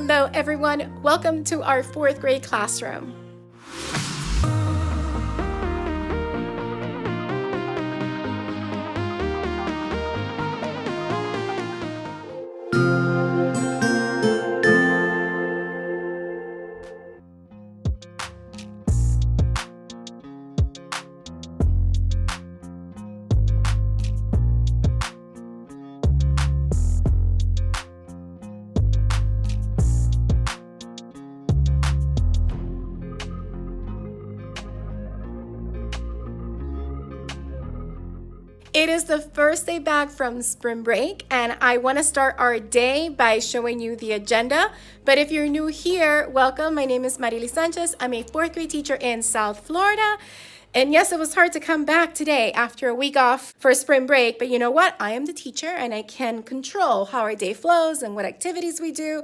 Hello everyone, welcome to our 4th grade classroom. It is the first day back from spring break, and I want to start our day by showing you the agenda. But if you're new here, welcome. My name is Marily Sanchez. I'm a 4th grade teacher in South Florida. And yes, it was hard to come back today after a week off for spring break, but you know what? I am the teacher and I can control how our day flows and what activities we do.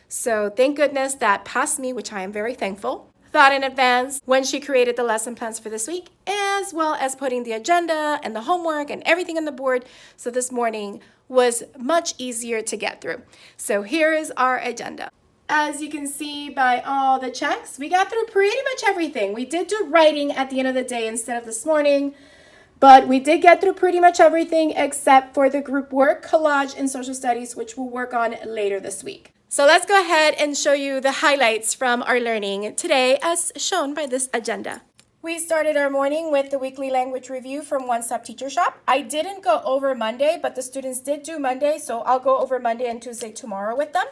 So thank goodness that past me, which I am very thankful, thought in advance when she created the lesson plans for this week, as well as putting the agenda and the homework and everything on the board. So this morning was much easier to get through. So here is our agenda. As you can see by all the checks, we got through pretty much everything. We did do writing at the end of the day instead of this morning, but we did get through pretty much everything except for the group work, collage, and social studies, which we'll work on later this week. So let's go ahead and show you the highlights from our learning today as shown by this agenda. We started our morning with the weekly language review from One Stop Teacher Shop. I didn't go over Monday, but the students did do Monday, so I'll go over Monday and Tuesday tomorrow with them.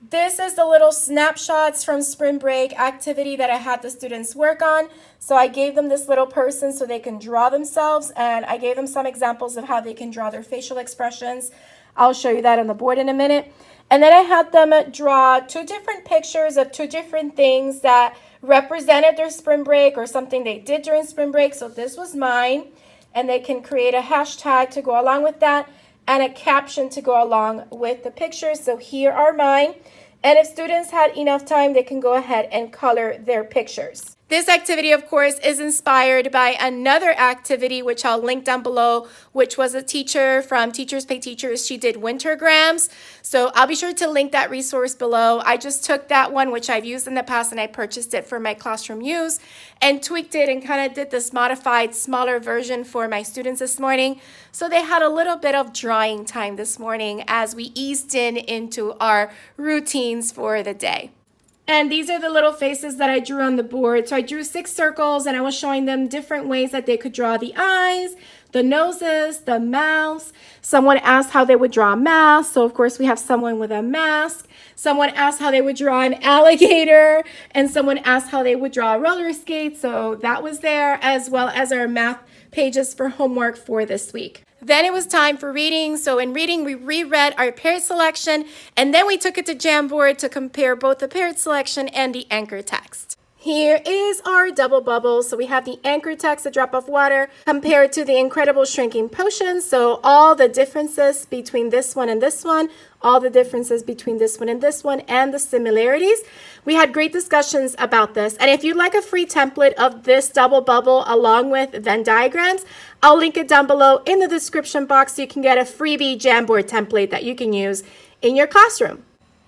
This is the little snapshots from spring break activity that I had the students work on. So I gave them this little person so they can draw themselves, and I gave them some examples of how they can draw their facial expressions. I'll show you that on the board in a minute. And then I had them draw 2 different pictures of 2 different things that represented their spring break or something they did during spring break. So this was mine, and they can create a hashtag to go along with that and a caption to go along with the pictures. So here are mine. And if students had enough time, they can go ahead and color their pictures. This activity, of course, is inspired by another activity, which I'll link down below, which was a teacher from Teachers Pay Teachers. She did wintergrams. So I'll be sure to link that resource below. I just took that one, which I've used in the past, and I purchased it for my classroom use and tweaked it and kind of did this modified, smaller version for my students this morning. So they had a little bit of drawing time this morning as we eased into our routines for the day. And these are the little faces that I drew on the board. So I drew 6 circles, and I was showing them different ways that they could draw the eyes, the noses, the mouths. Someone asked how they would draw a mask. So of course we have someone with a mask. Someone asked how they would draw an alligator, and someone asked how they would draw a roller skate. So that was there, as well as our math pages for homework for this week. Then it was time for reading. So in reading, we reread our paired selection, and then we took it to Jamboard to compare both the paired selection and the anchor text. Here is our double bubble. So we have the anchor text, a drop of water, compared to the incredible shrinking potion. So all the differences between this one and this one, all the differences between this one and this one, and the similarities. We had great discussions about this. And if you'd like a free template of this double bubble along with Venn diagrams, I'll link it down below in the description box so you can get a freebie Jamboard template that you can use in your classroom.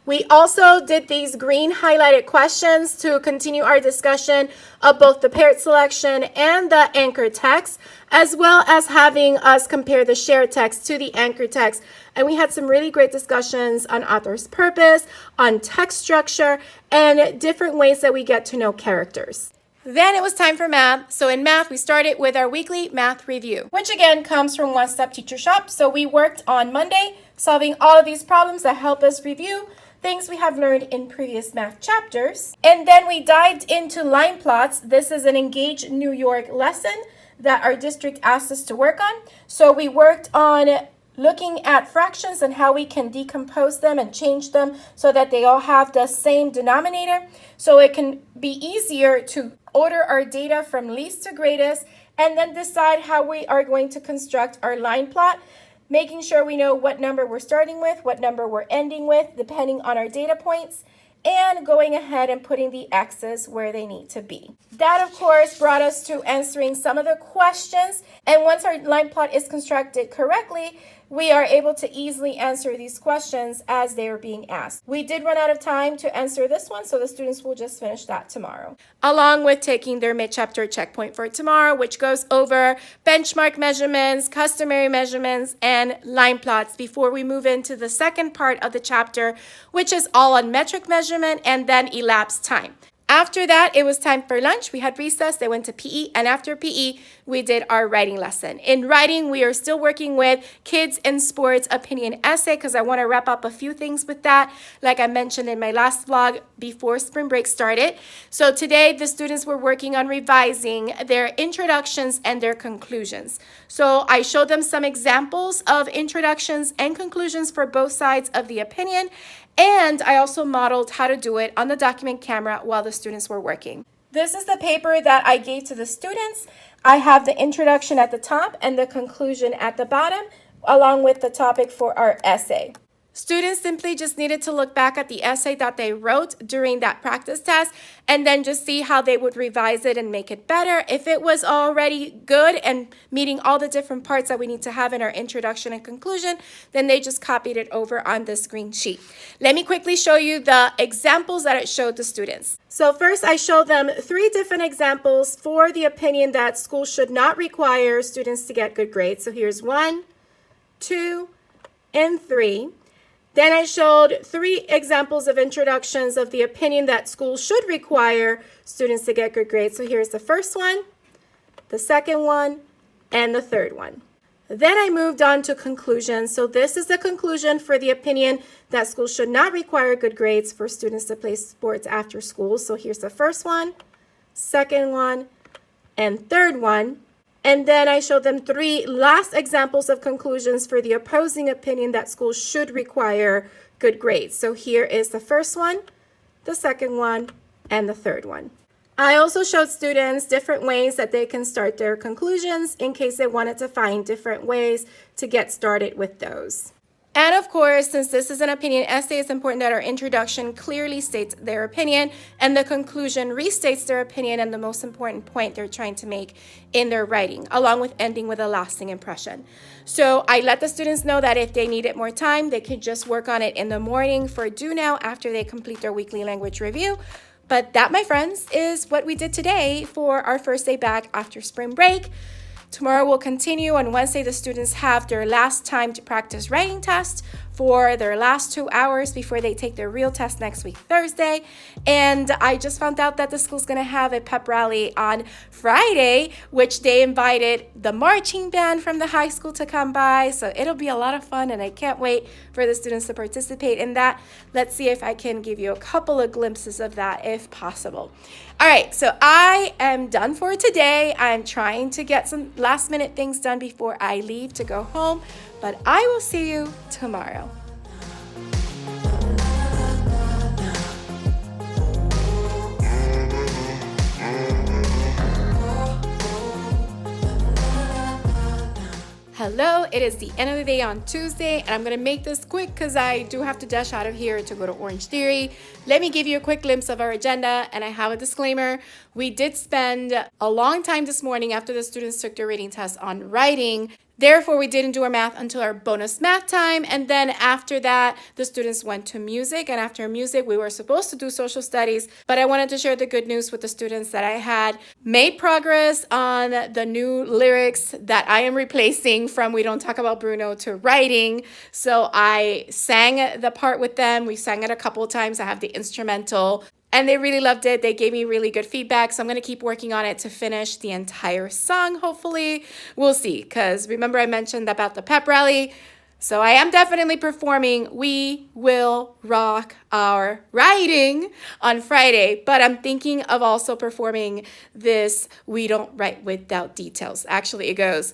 We also did these green highlighted questions to continue our discussion of both the paired selection and the anchor text, as well as having us compare the shared text to the anchor text. And we had some really great discussions on author's purpose, on text structure, and different ways that we get to know characters. Then it was time for math. So in math, we started with our weekly math review, which again comes from One Stop Teacher Shop. So we worked on Monday, solving all of these problems that help us review things we have learned in previous math chapters. And then we dived into line plots. This is an Engage New York lesson that our district asked us to work on. So we worked on looking at fractions and how we can decompose them and change them so that they all have the same denominator. So it can be easier to order our data from least to greatest and then decide how we are going to construct our line plot, making sure we know what number we're starting with, what number we're ending with, depending on our data points, and going ahead and putting the X's where they need to be. That, of course, brought us to answering some of the questions. And once our line plot is constructed correctly, we are able to easily answer these questions as they are being asked. We did run out of time to answer this one, so the students will just finish that tomorrow, along with taking their mid-chapter checkpoint for tomorrow, which goes over benchmark measurements, customary measurements, and line plots before we move into the second part of the chapter, which is all on metric measurement and then elapsed time. After that, it was time for lunch. We had recess. They went to PE. And after PE, we did our writing lesson. In writing, we are still working with Kids in Sports Opinion Essay because I want to wrap up a few things with that, like I mentioned in my last vlog before spring break started. So today, the students were working on revising their introductions and their conclusions. So I showed them some examples of introductions and conclusions for both sides of the opinion. And I also modeled how to do it on the document camera while the students were working. This is the paper that I gave to the students. I have the introduction at the top and the conclusion at the bottom, along with the topic for our essay. Students simply just needed to look back at the essay that they wrote during that practice test and then just see how they would revise it and make it better. If it was already good and meeting all the different parts that we need to have in our introduction and conclusion, then they just copied it over on this green sheet. Let me quickly show you the examples that it showed the students. So first, I showed them 3 different examples for the opinion that schools should not require students to get good grades. So here's 1, 2, and 3. Then I showed 3 examples of introductions of the opinion that schools should require students to get good grades. So here's the first one, the second one, and the third one. Then I moved on to conclusions. So this is the conclusion for the opinion that schools should not require good grades for students to play sports after school. So here's the first one, second one, and third one. And then I showed them 3 last examples of conclusions for the opposing opinion that schools should require good grades. So here is the first one, the second one, and the third one. I also showed students different ways that they can start their conclusions in case they wanted to find different ways to get started with those. And of course, since this is an opinion essay, it's important that our introduction clearly states their opinion and the conclusion restates their opinion and the most important point they're trying to make in their writing, along with ending with a lasting impression. So I let the students know that if they needed more time, they could just work on it in the morning for due now after they complete their weekly language review. But that, my friends, is what we did today for our first day back after spring break. Tomorrow we'll continue. On Wednesday, the students have their last time to practice writing test for their last 2 hours before they take their real test next week, Thursday. And I just found out that the school's going to have a pep rally on Friday, which they invited the marching band from the high school to come by. So it'll be a lot of fun, and I can't wait for the students to participate in that. Let's see if I can give you a couple of glimpses of that if possible. All right, so I am done for today. I'm trying to get some last minute things done before I leave to go home, but I will see you tomorrow. Hello, it is the end of the day on Tuesday, and I'm going to make this quick because I do have to dash out of here to go to Orange Theory. Let me give you a quick glimpse of our agenda, and I have a disclaimer. We did spend a long time this morning after the students took their reading test on writing. Therefore, we didn't do our math until our bonus math time. And then after that, the students went to music. And after music, we were supposed to do social studies. But I wanted to share the good news with the students that I had made progress on the new lyrics that I am replacing from We Don't Talk About Bruno to writing. So I sang the part with them. We sang it a couple of times. I have the instrumental. And they really loved it. They gave me really good feedback. So I'm going to keep working on it to finish the entire song, hopefully. We'll see. Because remember I mentioned about the Pep Rally. So I am definitely performing We Will Rock Our Writing on Friday. But I'm thinking of also performing this We Don't Write Without Details. Actually, it goes,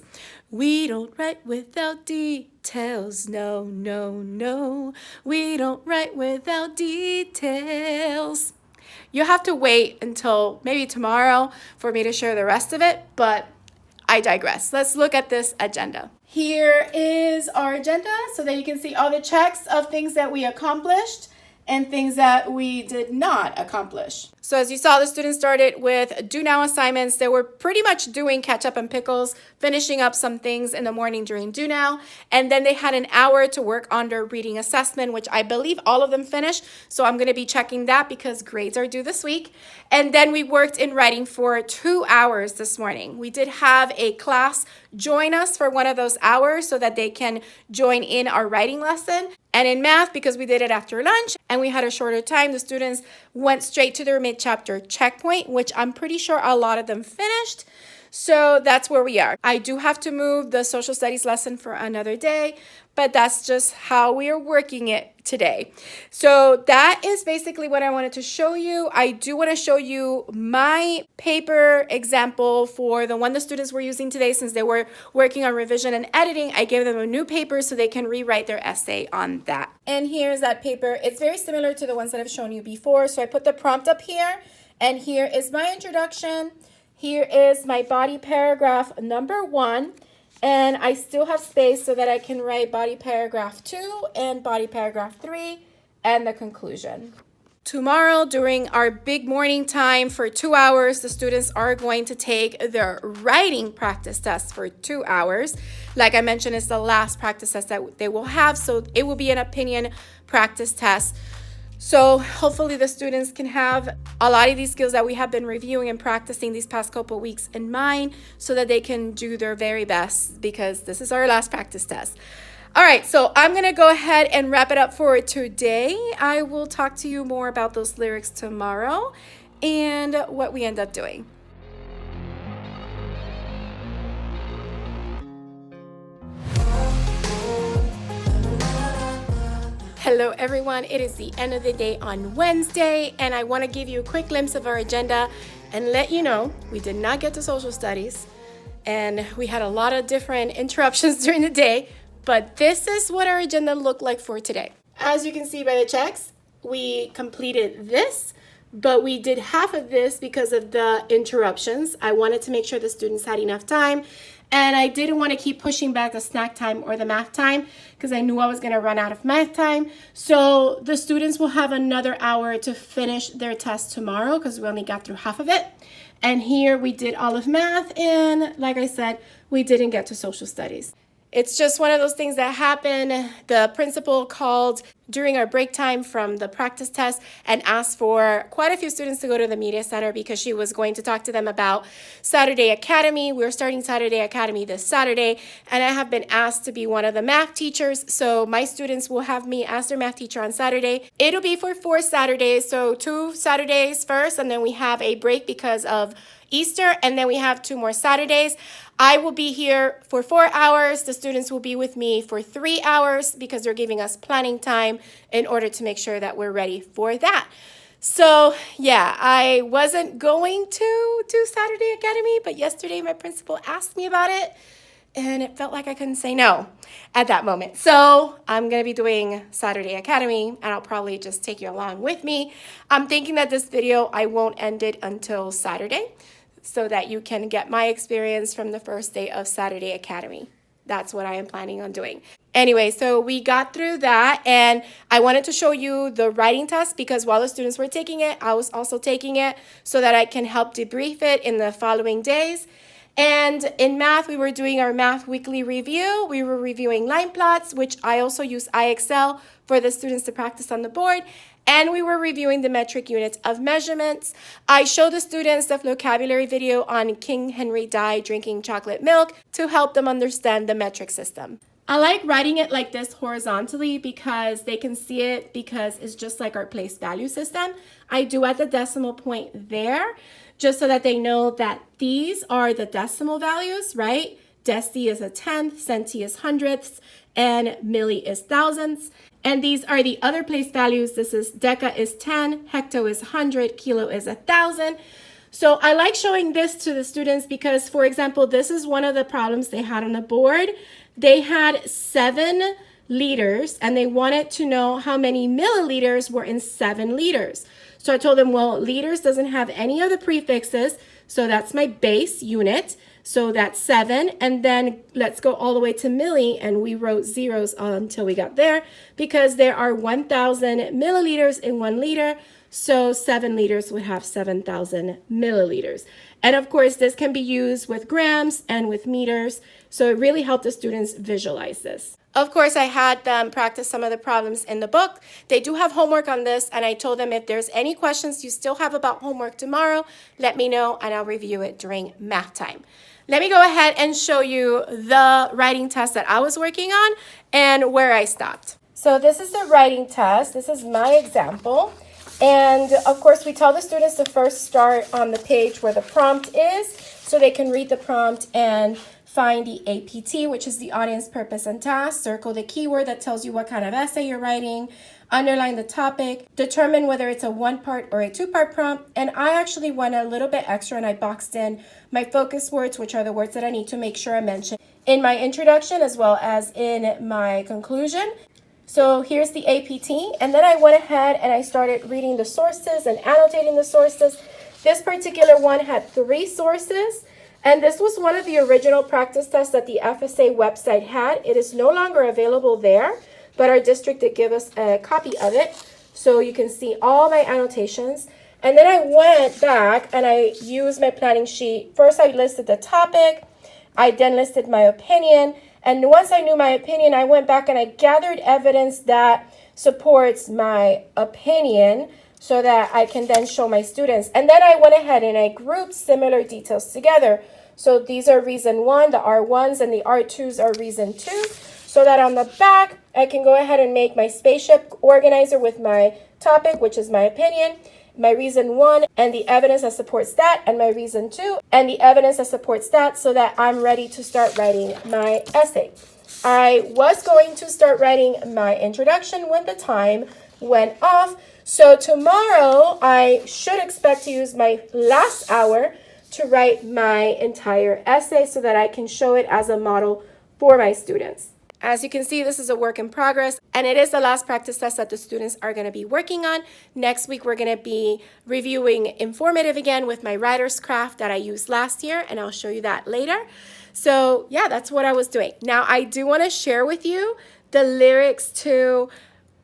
we don't write without details. No, no, no. We don't write without details. You'll have to wait until maybe tomorrow for me to share the rest of it, but I digress. Let's look at this agenda. Here is our agenda so that you can see all the checks of things that we accomplished. and things that we did not accomplish. So as you saw, the students started with do now assignments. They were pretty much doing catch up and pickles, finishing up some things in the morning during do now. And then they had an hour to work on their reading assessment, which I believe all of them finished. So I'm going to be checking that because grades are due this week. And then we worked in writing for 2 hours this morning. We did have a class join us for one of those hours so that they can join in our writing lesson. And in math, because we did it after lunch and we had a shorter time, the students went straight to their mid-chapter checkpoint, which I'm pretty sure a lot of them finished. So that's where we are. I do have to move the social studies lesson for another day, but that's just how we are working it today. So that is basically what I wanted to show you. I do want to show you my paper example for the one the students were using today. Since they were working on revision and editing, I gave them a new paper so they can rewrite their essay on that. And here's that paper. It's very similar to the ones that I've shown you before. So I put the prompt up here, and here is my introduction. Here is my body paragraph number 1, and I still have space so that I can write body paragraph 2 and body paragraph 3 and the conclusion. Tomorrow, during our big morning time for 2 hours, the students are going to take their writing practice test for 2 hours. Like I mentioned, it's the last practice test that they will have, so it will be an opinion practice test. So hopefully the students can have a lot of these skills that we have been reviewing and practicing these past couple weeks in mind so that they can do their very best, because this is our last practice test. All right, so I'm going to go ahead and wrap it up for today. I will talk to you more about those lyrics tomorrow and what we end up doing. Hello everyone, it is the end of the day on Wednesday, and I want to give you a quick glimpse of our agenda and let you know we did not get to social studies and we had a lot of different interruptions during the day, but this is what our agenda looked like for today. As you can see by the checks, we completed this, but we did half of this because of the interruptions. I wanted to make sure the students had enough time, and I didn't want to keep pushing back the snack time or the math time because I knew I was going to run out of math time. So the students will have another hour to finish their test tomorrow because we only got through half of it. And here we did all of math, and like I said, we didn't get to social studies. It's just one of those things that happen. The principal called during our break time from the practice test and asked for quite a few students to go to the media center because she was going to talk to them about Saturday Academy. We're starting Saturday Academy this Saturday, and I have been asked to be one of the math teachers. So my students will have me as their math teacher on Saturday. It'll be for 4 Saturdays, so 2 Saturdays first, and then we have a break because of Easter, and then we have 2 more Saturdays. I will be here for 4 hours. The students will be with me for 3 hours because they're giving us planning time in order to make sure that we're ready for that. So yeah, I wasn't going to do Saturday Academy, but yesterday my principal asked me about it and it felt like I couldn't say no at that moment. So I'm going to be doing Saturday Academy, and I'll probably just take you along with me. I'm thinking that this video, I won't end it until Saturday, so that you can get my experience from the first day of Saturday Academy. That's what I am planning on doing. Anyway, so we got through that, and I wanted to show you the writing test because while the students were taking it, I was also taking it so that I can help debrief it in the following days. And in math, we were doing our math weekly review. We were reviewing line plots, which I also use IXL for the students to practice on the board. And we were reviewing the metric units of measurements. I showed the students the Flocabulary video on King Henry Dye drinking chocolate milk to help them understand the metric system. I like writing it like this horizontally because they can see it because it's just like our place value system. I do at the decimal point there just so that they know that these are the decimal values, right? Deci is a tenth, centi is hundredths, and milli is thousandths. And these are the other place values. This is deca is 10, hecto is 100, kilo is 1,000. So I like showing this to the students because, for example, this is one of the problems they had on the board. They had 7 liters and they wanted to know how many milliliters were in 7 liters. So I told them, well, liters doesn't have any of the prefixes, so that's my base unit. So that's 7. And then let's go all the way to milli, and we wrote zeros until we got there because there are 1,000 milliliters in 1 liter. So 7 liters would have 7,000 milliliters. And of course, this can be used with grams and with meters. So it really helped the students visualize this. Of course, I had them practice some of the problems in the book. They do have homework on this, and I told them if there's any questions you still have about homework tomorrow, let me know, and I'll review it during math time. Let me go ahead and show you the writing test that I was working on and where I stopped. So this is the writing test. This is my example. And of course, we tell the students to first start on the page where the prompt is so they can read the prompt and find the APT, which is the audience, purpose, and task. Circle the keyword that tells you what kind of essay you're writing. Underline the topic. Determine whether it's a 1-part or a 2-part prompt. And I actually went a little bit extra and I boxed in my focus words, which are the words that I need to make sure I mention in my introduction as well as in my conclusion. So here's the APT. And then I went ahead and I started reading the sources and annotating the sources. This particular one had 3 sources. And this was one of the original practice tests that the FSA website had. It is no longer available there, but our district did give us a copy of it. So you can see all my annotations. And then I went back and I used my planning sheet. First, I listed the topic. I then listed my opinion. And once I knew my opinion, I went back and I gathered evidence that supports my opinion so that I can then show my students. And then I went ahead and I grouped similar details together. So these are reason 1, the R1s, and the R2s are reason 2. So that on the back, I can go ahead and make my spaceship organizer with my topic, which is my opinion, my reason 1, and the evidence that supports that, and my reason 2, and the evidence that supports that, so that I'm ready to start writing my essay. I was going to start writing my introduction when the time went off. So tomorrow, I should expect to use my last hour to write my entire essay so that I can show it as a model for my students. As you can see, this is a work in progress, and it is the last practice test that the students are going to be working on. Next week, we're going to be reviewing informative again with my writer's craft that I used last year, and I'll show you that later. So yeah, that's what I was doing. Now, I do want to share with you the lyrics to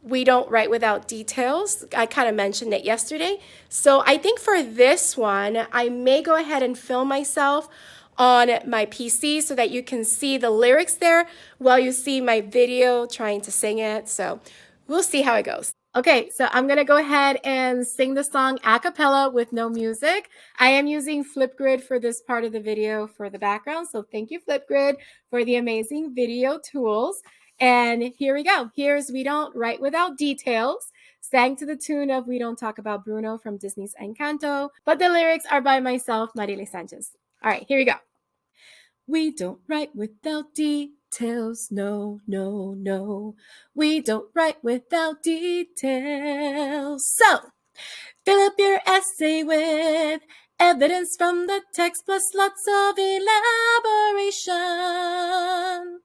We Don't Write Without Details. I kind of mentioned it yesterday. So I think for this one, I may go ahead and film myself on my PC so that you can see the lyrics there while you see my video trying to sing it. So we'll see how it goes. Okay, so I'm going to go ahead and sing the song a cappella with no music. I am using Flipgrid for this part of the video for the background. So thank you, Flipgrid, for the amazing video tools. And here we go. Here's We Don't Write Without Details, sang to the tune of We Don't Talk About Bruno from Disney's Encanto. But the lyrics are by myself, Marieli Sanchez. All right, here we go. We don't write without details, no, no, no. We don't write without details. So, fill up your essay with evidence from the text plus lots of elaboration.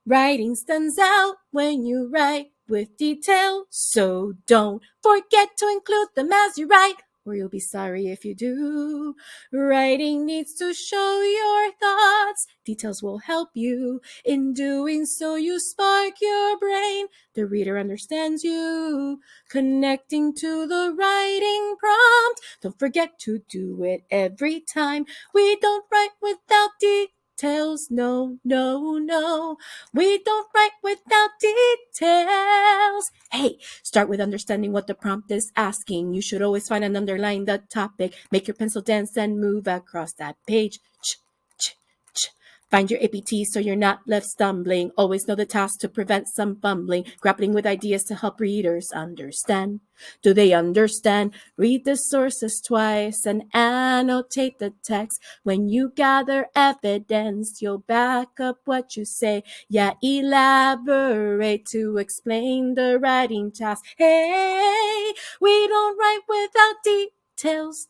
Writing stands out when you write with detail, so don't forget to include them as you write, or you'll be sorry if you do. Writing needs to show your thoughts. Details will help you. In doing so, you spark your brain. The reader understands you. Connecting to the writing prompt. Don't forget to do it every time. We don't write without details. No, no, no. We don't write without details. Hey, start with understanding what the prompt is asking. You should always find and underline the topic. Make your pencil dance and move across that page. Ch, ch, ch. Find your APT so you're not left stumbling. Always know the task to prevent some fumbling. Grappling with ideas to help readers understand. Do they understand? Read the sources twice and annotate the text. When you gather evidence, you'll back up what you say. Yeah, elaborate to explain the writing task. Hey, we don't write without details.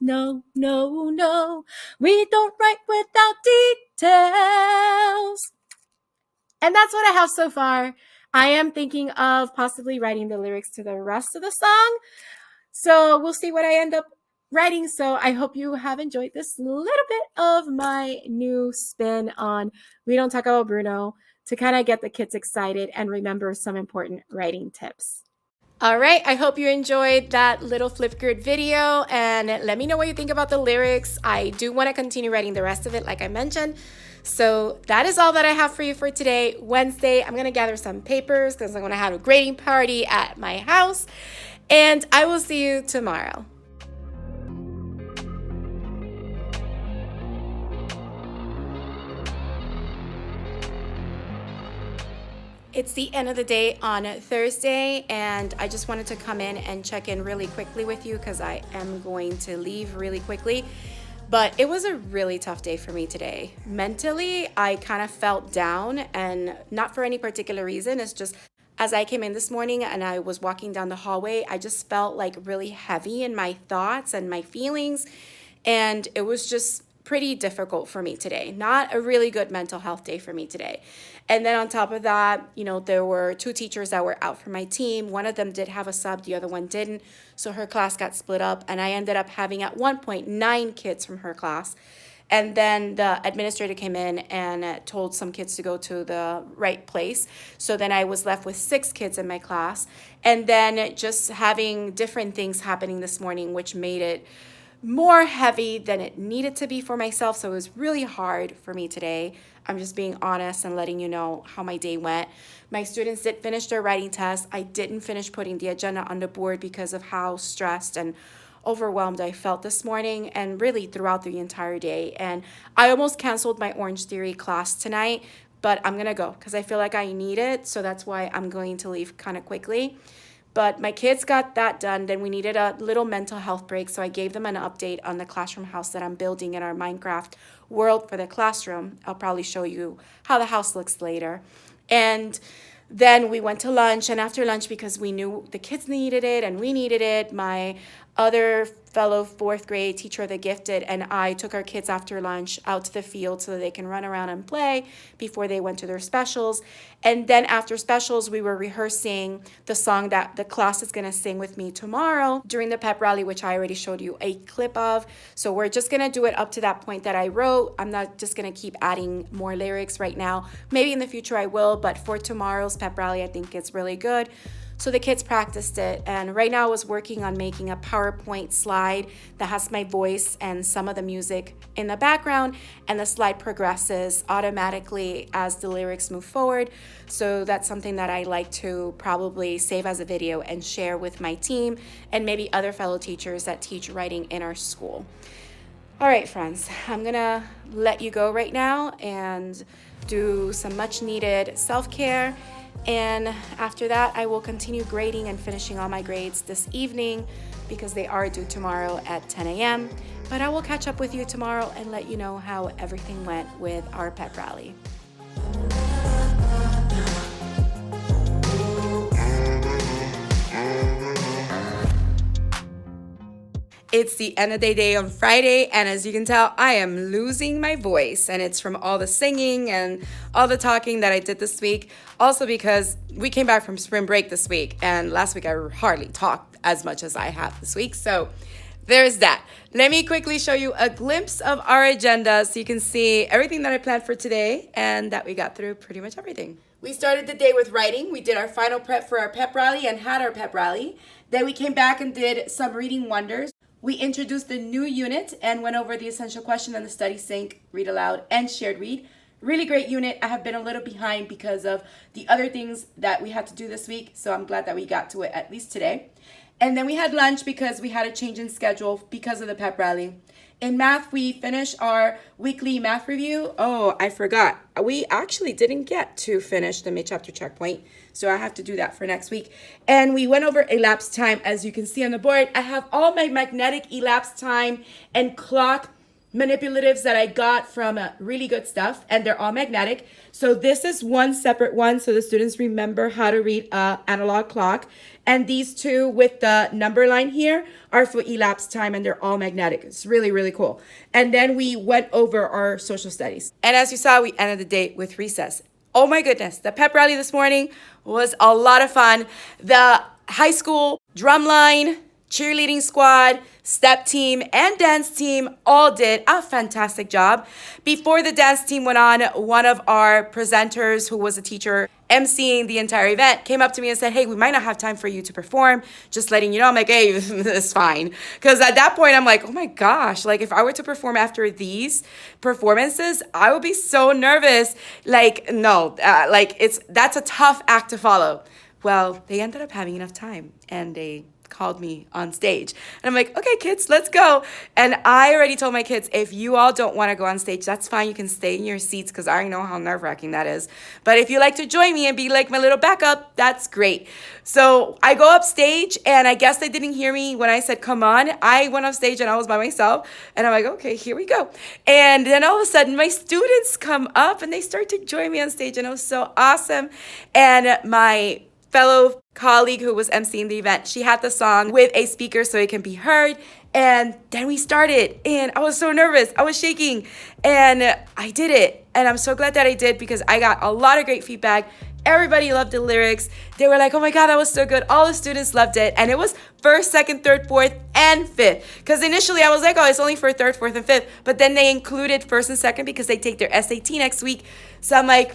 No, no, no. We don't write without details. And that's what I have so far. I am thinking of possibly writing the lyrics to the rest of the song. So we'll see what I end up writing. So I hope you have enjoyed this little bit of my new spin on We Don't Talk About Bruno to kind of get the kids excited and remember some important writing tips. All right, I hope you enjoyed that little Flipgrid video and let me know what you think about the lyrics. I do want to continue writing the rest of it like I mentioned. So that is all that I have for you for today. Wednesday, I'm going to gather some papers because I'm going to have a grading party at my house. And I will see you tomorrow. It's the end of the day on Thursday, and I just wanted to come in and check in really quickly with you because I am going to leave really quickly. But it was a really tough day for me today. Mentally, I kind of felt down, and not for any particular reason. It's just as I came in this morning and I was walking down the hallway, I just felt like really heavy in my thoughts and my feelings. And it was just pretty difficult for me today. Not a really good mental health day for me today. And then on top of that, there were two teachers that were out for my team. One of them did have a sub, the other one didn't. So her class got split up, and I ended up having at one point 9 kids from her class. And then the administrator came in and told some kids to go to the right place. So then I was left with 6 kids in my class. And then just having different things happening this morning, which made it more heavy than it needed to be for myself. So it was really hard for me today. I'm just being honest and letting you know how my day went. My students did finish their writing test. I didn't finish putting the agenda on the board because of how stressed and overwhelmed I felt this morning and really throughout the entire day. And I almost canceled my Orange Theory class tonight, but I'm going to go because I feel like I need it. So that's why I'm going to leave kind of quickly. But my kids got that done. Then we needed a little mental health break. So I gave them an update on the classroom house that I'm building in our Minecraft world for the classroom. I'll probably show you how the house looks later. And then we went to lunch. And after lunch, because we knew the kids needed it and we needed it, my other fellow 4th grade teacher of the gifted and I took our kids after lunch out to the field so that they can run around and play before they went to their specials. And then after specials, we were rehearsing the song that the class is going to sing with me tomorrow during the pep rally, which I already showed you a clip of. So we're just going to do it up to that point that I wrote. I'm not just going to keep adding more lyrics right now. Maybe in the future I will, but for tomorrow's pep rally, I think it's really good. So the kids practiced it, and right now I was working on making a PowerPoint slide that has my voice and some of the music in the background, and the slide progresses automatically as the lyrics move forward. So that's something that I like to probably save as a video and share with my team and maybe other fellow teachers that teach writing in our school. All right, friends, I'm gonna let you go right now and do some much needed self-care. And after that, I will continue grading and finishing all my grades this evening because they are due tomorrow at 10 a.m. But I will catch up with you tomorrow and let you know how everything went with our pep rally. It's the end of the day on Friday, and as you can tell, I am losing my voice, and it's from all the singing and all the talking that I did this week. Also because we came back from spring break this week, and last week I hardly talked as much as I have this week, so there's that. Let me quickly show you a glimpse of our agenda so you can see everything that I planned for today and that we got through pretty much everything. We started the day with writing. We did our final prep for our pep rally and had our pep rally. Then we came back and did some reading wonders. We introduced the new unit and went over the essential question and the study sync, read aloud, and shared read. Really great unit. I have been a little behind because of the other things that we had to do this week, so I'm glad that we got to it at least today. And then we had lunch because we had a change in schedule because of the pep rally. In math, we finished our weekly math review. Oh, I forgot. We actually didn't get to finish the mid-chapter checkpoint, so I have to do that for next week. And we went over elapsed time. As you can see on the board, I have all my magnetic elapsed time and clock manipulatives that I got from Really Good Stuff, and they're all magnetic. So this is one separate one so the students remember how to read analog clock. And these two with the number line here are for elapsed time, and they're all magnetic. It's really, really cool. And then we went over our social studies. And as you saw, we ended the day with recess. Oh my goodness, the pep rally this morning was a lot of fun. The high school drum line cheerleading squad, step team, and dance team all did a fantastic job. Before the dance team went on, one of our presenters, who was a teacher emceeing the entire event, came up to me and said, hey, we might not have time for you to perform, just letting you know. I'm like, hey, it's fine. Because at that point, I'm like, oh my gosh, like if I were to perform after these performances, I would be so nervous. Like, no, that's a tough act to follow. Well, they ended up having enough time, and they called me on stage. And I'm like, okay, kids, let's go. And I already told my kids, if you all don't want to go on stage, that's fine. You can stay in your seats, because I know how nerve-wracking that is. But if you like to join me and be like my little backup, that's great. So I go up stage, and I guess they didn't hear me when I said, come on. I went up stage, and I was by myself. And I'm like, okay, here we go. And then all of a sudden, my students come up, and they start to join me on stage. And it was so awesome. And my fellow colleague who was emceeing the event, she had the song with a speaker so it can be heard. And then we started, and I was so nervous. I was shaking, and I did it. And I'm so glad that I did, because I got a lot of great feedback. Everybody loved the lyrics. They were like, oh my God, that was so good. All the students loved it. And it was first, second, third, fourth, and fifth. Because initially I was like, oh, it's only for third, fourth, and fifth. But then they included first and second because they take their SAT next week. So I'm like,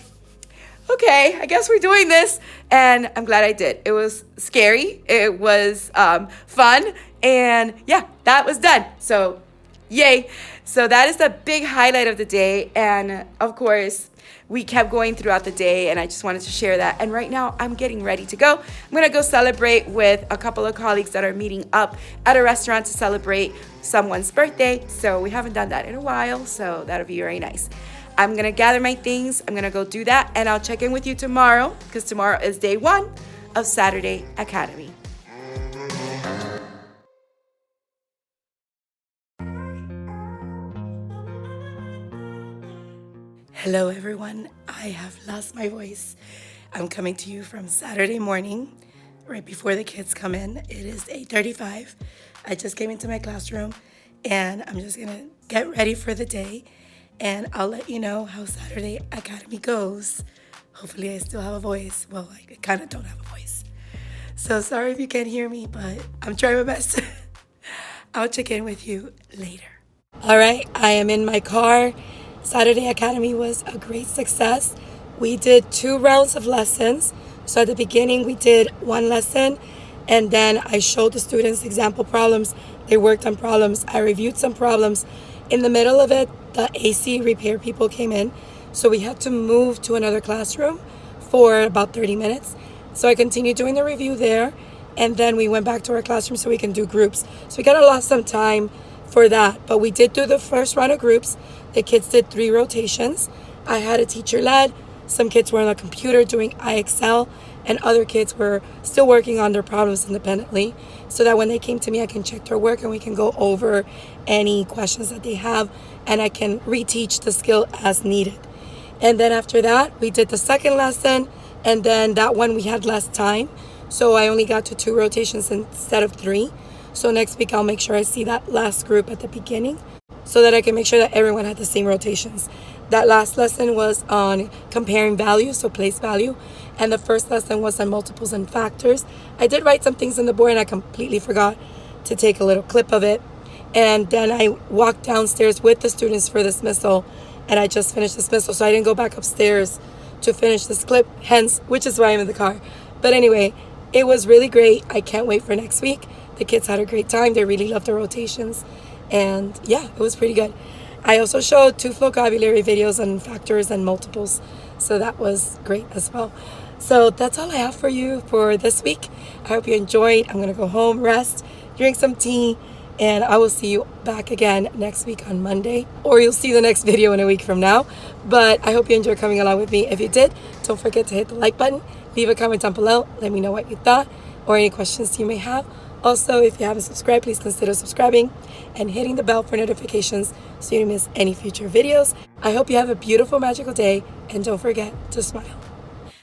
okay, I guess we're doing this. And I'm glad I did. It was scary. It was fun. And yeah, that was done. So yay. So that is the big highlight of the day. And of course, we kept going throughout the day, and I just wanted to share that. And right now I'm getting ready to go. I'm going to go celebrate with a couple of colleagues that are meeting up at a restaurant to celebrate someone's birthday. So we haven't done that in a while. So that'll be very nice. I'm going to gather my things. I'm going to go do that, and I'll check in with you tomorrow, because tomorrow is day 1 of Saturday Academy. Hello, everyone. I have lost my voice. I'm coming to you from Saturday morning, right before the kids come in. It is 8:35. I just came into my classroom, and I'm just going to get ready for the day. And I'll let you know how Saturday Academy goes. Hopefully I still have a voice. Well, I kind of don't have a voice. So sorry if you can't hear me, but I'm trying my best. I'll check in with you later. All right, I am in my car. Saturday Academy was a great success. We did 2 rounds of lessons. So at the beginning, we did 1 lesson, and then I showed the students example problems. They worked on problems. I reviewed some problems. In the middle of it, the AC repair people came in, so we had to move to another classroom for about 30 minutes. So I continued doing the review there, and then we went back to our classroom so we can do groups. So we kind of lost some time for that, but we did do the first round of groups. The kids did 3 rotations. I had a teacher led. Some kids were on the computer doing IXL, and other kids were still working on their problems independently, so that when they came to me, I can check their work and we can go over any questions that they have, and I can reteach the skill as needed. And then after that, we did the second lesson, and then that one we had less time, so I only got to 2 rotations instead of 3. So next week, I'll make sure I see that last group at the beginning, so that I can make sure that everyone had the same rotations. That last lesson was on comparing values, so place value, and the first lesson was on multiples and factors. I did write some things on the board, and I completely forgot to take a little clip of it. And then I walked downstairs with the students for dismissal, and I just finished dismissal, so I didn't go back upstairs to finish this clip, hence, which is why I'm in the car. But anyway, it was really great. I can't wait for next week. The kids had a great time. They really loved the rotations. And yeah, it was pretty good. I also showed 2 Flocabulary videos on factors and multiples, so that was great as well. So that's all I have for you for this week. I hope you enjoyed. I'm going to go home, rest, drink some tea, and I will see you back again next week on Monday, or you'll see the next video in a week from now. But I hope you enjoyed coming along with me. If you did, don't forget to hit the like button, leave a comment down below, let me know what you thought or any questions you may have. Also, if you haven't subscribed, please consider subscribing and hitting the bell for notifications so you don't miss any future videos. I hope you have a beautiful, magical day, and don't forget to smile.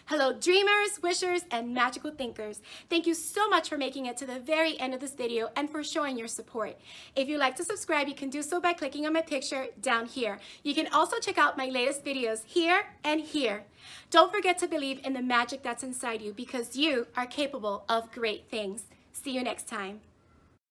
Hello dreamers, wishers, and magical thinkers. Thank you so much for making it to the very end of this video and for showing your support. If you'd like to subscribe, you can do so by clicking on my picture down here. You can also check out my latest videos here and here. Don't forget to believe in the magic that's inside you, because you are capable of great things. See you next time.